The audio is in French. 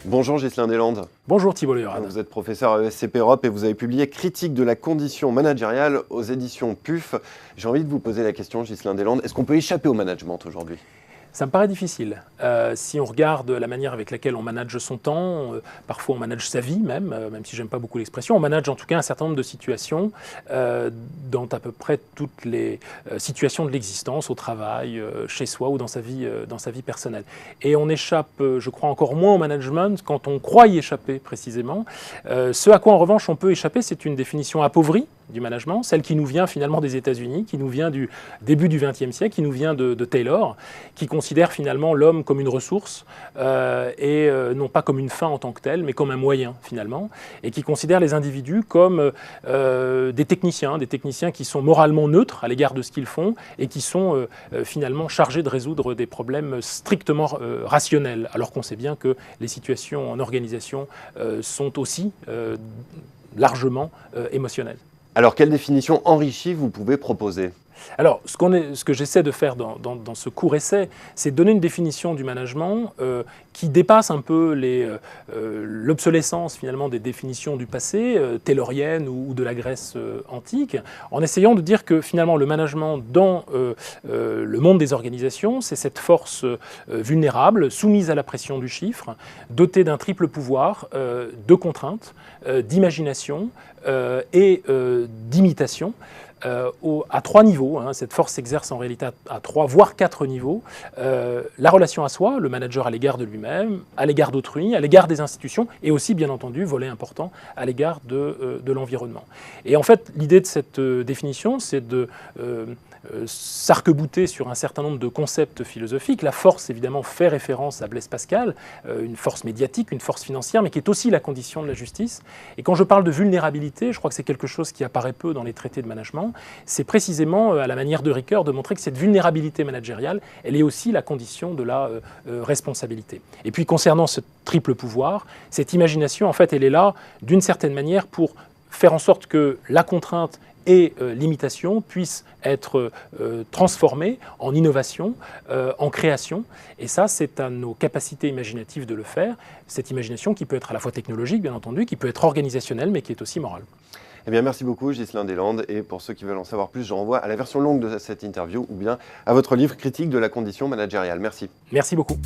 Bonjour Ghislain Deslandes. Bonjour Thibault Leurade. Vous êtes professeur à ESCP Europe et vous avez publié Critique de la condition managériale aux éditions PUF. J'ai envie de vous poser la question, Ghislain Deslandes, est-ce qu'on peut échapper au management aujourd'hui ? Ça me paraît difficile. Si on regarde la manière avec laquelle on manage son temps, parfois on manage sa vie même si j'aime pas beaucoup l'expression, on manage en tout cas un certain nombre de situations dans à peu près toutes les situations de l'existence, au travail, chez soi ou dans sa vie personnelle. Et on échappe, je crois, encore moins au management quand on croit y échapper précisément. Ce à quoi en revanche on peut échapper, c'est une définition appauvrie du management, celle qui nous vient finalement des États-Unis, qui nous vient du début du XXe siècle, qui nous vient de Taylor, qui considère finalement l'homme comme une ressource et non pas comme une fin en tant que telle, mais comme un moyen finalement, et qui considère les individus comme des techniciens qui sont moralement neutres à l'égard de ce qu'ils font et qui sont finalement chargés de résoudre des problèmes strictement rationnels, alors qu'on sait bien que les situations en organisation sont aussi largement émotionnelles. Alors, quelle définition enrichie vous pouvez proposer ? Alors, ce que j'essaie de faire dans ce court essai, c'est donner une définition du management qui dépasse un peu l'obsolescence finalement des définitions du passé, tayloriennes ou de la Grèce antique, en essayant de dire que finalement le management dans le monde des organisations, c'est cette force vulnérable, soumise à la pression du chiffre, dotée d'un triple pouvoir de contraintes, d'imagination et d'imitation. À 3 niveaux, cette force s'exerce en réalité à 3 voire 4 niveaux. La relation à soi, le manager à l'égard de lui-même, à l'égard d'autrui, à l'égard des institutions et aussi bien entendu, volet important, à l'égard de l'environnement. Et en fait, l'idée de cette définition, c'est de s'arc-bouter sur un certain nombre de concepts philosophiques. La force, évidemment, fait référence à Blaise Pascal, une force médiatique, une force financière, mais qui est aussi la condition de la justice. Et quand je parle de vulnérabilité, je crois que c'est quelque chose qui apparaît peu dans les traités de management, c'est précisément, à la manière de Ricoeur, de montrer que cette vulnérabilité managériale, elle est aussi la condition de la responsabilité. Et puis, concernant ce triple pouvoir, cette imagination, en fait, elle est là, d'une certaine manière, pour faire en sorte que la contrainte et l'imitation puissent être transformées en innovation, en création. Et ça, c'est à nos capacités imaginatives de le faire. Cette imagination qui peut être à la fois technologique, bien entendu, qui peut être organisationnelle, mais qui est aussi morale. Eh bien, merci beaucoup, Ghislain Deslandes. Et pour ceux qui veulent en savoir plus, je renvoie à la version longue de cette interview ou bien à votre livre Critique de la condition managériale. Merci. Merci beaucoup.